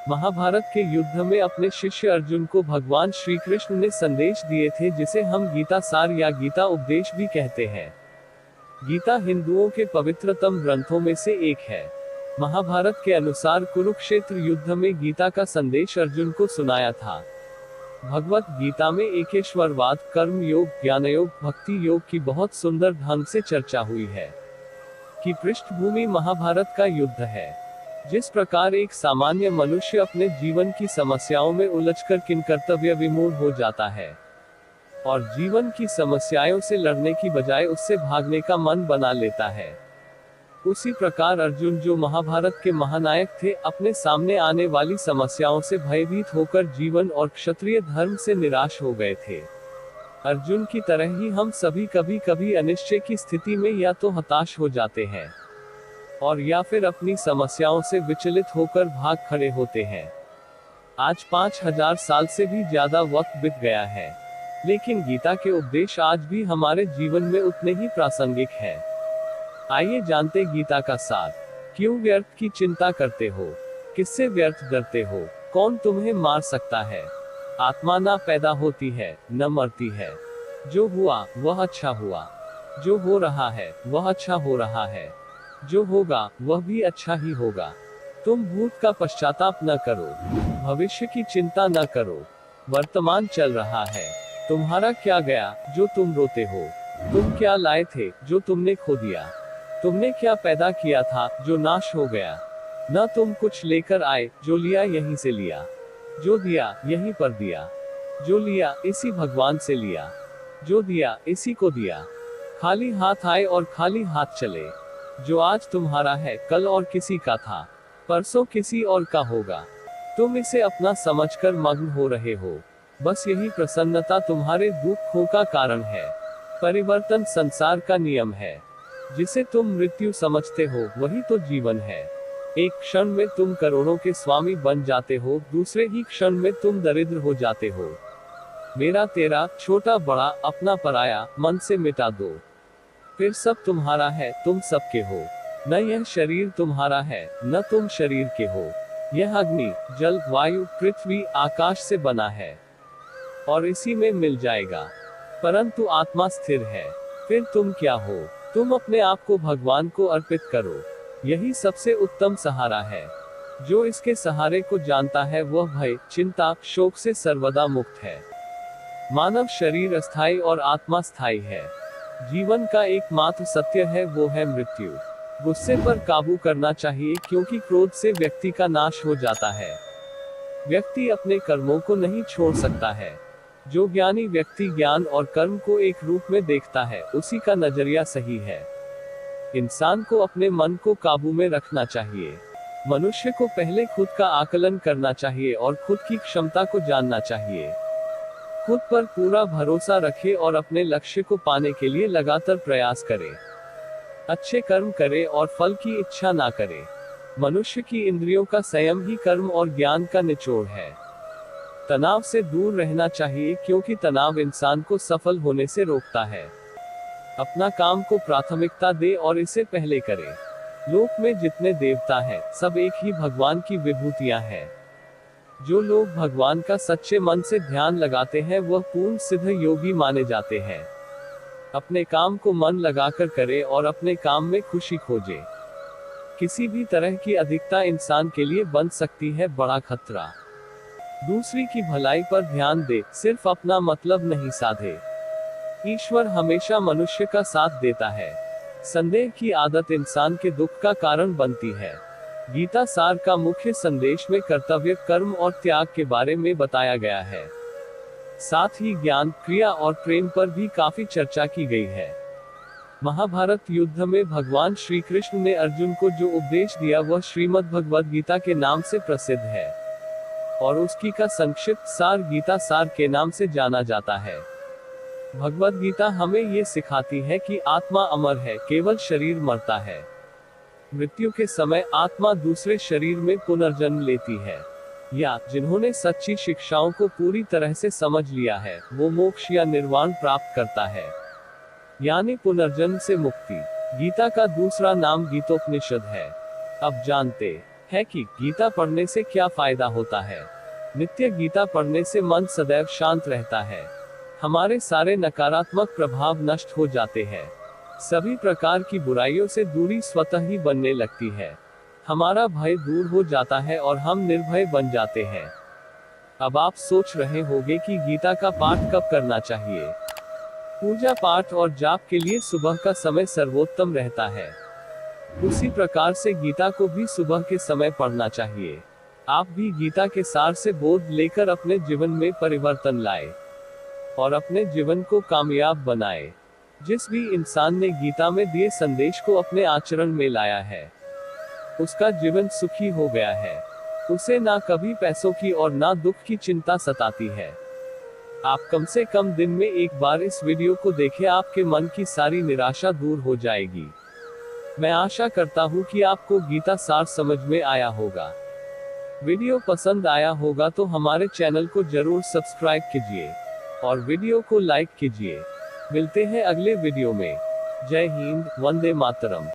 महाभारत के युद्ध में अपने शिष्य अर्जुन को भगवान श्री कृष्ण ने संदेश दिए थे, जिसे हम गीता सार या गीता उपदेश भी कहते हैं। गीता हिंदुओं के पवित्रतम ग्रंथों में से एक है। महाभारत के अनुसार कुरुक्षेत्र युद्ध में गीता का संदेश अर्जुन को सुनाया था। भगवत गीता में एकेश्वरवाद, कर्म योग, ज्ञान योग, भक्ति योग की बहुत सुंदर ढंग से चर्चा हुई है। की पृष्ठभूमि महाभारत का युद्ध है। जिस प्रकार एक सामान्य मनुष्य अपने जीवन की समस्याओं में उलझकर किंकर्तव्य विमूढ़ हो जाता है और जीवन की समस्याओं से लड़ने की बजाय उससे भागने का मन बना लेता है, उसी प्रकार अर्जुन, जो महाभारत के महानायक थे, अपने सामने आने वाली समस्याओं से भयभीत होकर जीवन और क्षत्रिय धर्म से निराश हो गए थे। अर्जुन की तरह ही हम सभी कभी कभी अनिश्चय की स्थिति में या तो हताश हो जाते हैं और या फिर अपनी समस्याओं से विचलित होकर भाग खड़े होते हैं। आज 5000 साल से भी ज्यादा वक्त बीत गया है, लेकिन गीता के उपदेश आज भी हमारे जीवन में उतने ही प्रासंगिक हैं। आइए जानते गीता का सार। क्यों व्यर्थ की चिंता करते हो? किससे व्यर्थ डरते हो? कौन तुम्हें मार सकता है? आत्मा ना पैदा होती है, न मरती है। जो हुआ वह अच्छा हुआ, जो हो रहा है वह अच्छा हो रहा है, जो होगा वह भी अच्छा ही होगा। तुम भूत का पश्चाताप न करो, भविष्य की चिंता न करो। वर्तमान चल रहा है। तुम्हारा क्या गया जो तुम रोते हो? तुम क्या लाए थे जो तुमने खो दिया? तुमने क्या पैदा किया था जो नाश हो गया? न तुम कुछ लेकर आए, जो लिया यहीं से लिया, जो दिया यहीं पर दिया, जो लिया इसी भगवान से लिया, जो दिया इसी को दिया। खाली हाथ आए और खाली हाथ चले। जो आज तुम्हारा है कल और किसी का था, परसों किसी और का होगा। तुम इसे अपना समझकर मग्न हो रहे हो। बस यही प्रसन्नता तुम्हारे दुखों का कारण है। परिवर्तन संसार का नियम है। जिसे तुम मृत्यु समझते हो वही तो जीवन है। एक क्षण में तुम करोड़ों के स्वामी बन जाते हो, दूसरे ही क्षण में तुम दरिद्र हो जाते हो। मेरा तेरा, छोटा बड़ा, अपना पराया, मन से मिटा दो। फिर सब तुम्हारा है, तुम सबके हो। न यह शरीर तुम्हारा है, न तुम शरीर के हो। यह अग्नि, जल, वायु, पृथ्वी, आकाश से बना है और इसी में मिल जाएगा। परंतु आत्मा स्थिर है। फिर तुम क्या हो? तुम अपने आप को भगवान को अर्पित करो। यही सबसे उत्तम सहारा है। जो इसके सहारे को जानता है वह भय, चिंता, शोक से सर्वदा मुक्त है। मानव शरीर अस्थायी और आत्मा स्थायी है। जीवन का एकमात्र सत्य है वो है मृत्यु। गुस्से पर काबू करना चाहिए, क्योंकि क्रोध से व्यक्ति का नाश हो जाता है। व्यक्ति अपने कर्मों को नहीं छोड़ सकता है। जो ज्ञानी व्यक्ति ज्ञान और कर्म को एक रूप में देखता है, उसी का नजरिया सही है। इंसान को अपने मन को काबू में रखना चाहिए। मनुष्य को पहले खुद का आकलन करना चाहिए और खुद की क्षमता को जानना चाहिए। खुद पर पूरा भरोसा रखे और अपने लक्ष्य को पाने के लिए लगातार प्रयास करे। अच्छे कर्म करे और फल की इच्छा ना करे। मनुष्य की इंद्रियों का संयम ही कर्म और ज्ञान का निचोड़ है। तनाव से दूर रहना चाहिए, क्योंकि तनाव इंसान को सफल होने से रोकता है। अपना काम को प्राथमिकता दे और इसे पहले करे। लोक में जितने देवता हैं, सब एक ही भगवान की विभूतियां हैं। जो लोग भगवान का सच्चे मन से ध्यान लगाते हैं वह पूर्ण सिद्ध योगी माने जाते हैं। अपने काम को मन लगाकर करे और अपने काम में खुशी खोजे। किसी भी तरह की अधिकता इंसान के लिए बन सकती है बड़ा खतरा। दूसरी की भलाई पर ध्यान दे, सिर्फ अपना मतलब नहीं साधे। ईश्वर हमेशा मनुष्य का साथ देता है। संदेह की आदत इंसान के दुख का कारण बनती है। गीता सार का मुख्य संदेश में कर्तव्य, कर्म और त्याग के बारे में बताया गया है। साथ ही ज्ञान, क्रिया और प्रेम पर भी काफी चर्चा की गई है। महाभारत युद्ध में भगवान श्री कृष्ण ने अर्जुन को जो उपदेश दिया वह श्रीमद् भगवद गीता के नाम से प्रसिद्ध है और उसकी का संक्षिप्त सार गीता सार के नाम से जाना जाता है। भगवद गीता हमें ये सिखाती है कि आत्मा अमर है, केवल शरीर मरता है। मृत्यु के समय आत्मा दूसरे शरीर में पुनर्जन्म लेती है। या जिन्होंने सच्ची शिक्षाओं को पूरी तरह से समझ लिया है, वो मोक्ष या निर्वाण प्राप्त करता है, यानी पुनर्जन्म से मुक्ति। गीता का दूसरा नाम गीतोपनिषद है। अब जानते है कि गीता पढ़ने से क्या फायदा होता है। नित्य गीता पढ़ने से मन सदैव शांत रहता है। हमारे सारे नकारात्मक प्रभाव नष्ट हो जाते हैं। सभी प्रकार की बुराइयों से दूरी स्वतः ही बनने लगती है। हमारा भय दूर हो जाता है और हम निर्भय बन जाते हैं। अब आप सोच रहे होंगे कि गीता का पाठ कब करना चाहिए। पूजा पाठ और जाप के लिए सुबह का समय सर्वोत्तम रहता है। उसी प्रकार से गीता को भी सुबह के समय पढ़ना चाहिए। आप भी गीता के सार से बोध लेकर अपने जीवन में परिवर्तन लाए और अपने जीवन को कामयाब बनाए। जिस भी इंसान ने गीता में दिए संदेश को अपने आचरण में लाया है, उसका जीवन सुखी हो गया है। उसे ना कभी पैसों की और ना दुख की चिंता सताती है। आप कम से कम दिन में एक बार इस वीडियो को देखें, आपके मन की सारी निराशा दूर हो जाएगी। मैं आशा करता हूँ कि आपको गीता सार समझ में आया होगा। वीडियो पसंद आया होगा तो हमारे चैनल को जरूर सब्सक्राइब कीजिए और वीडियो को लाइक कीजिए। मिलते हैं अगले वीडियो में। जय हिंद, वंदे मातरम।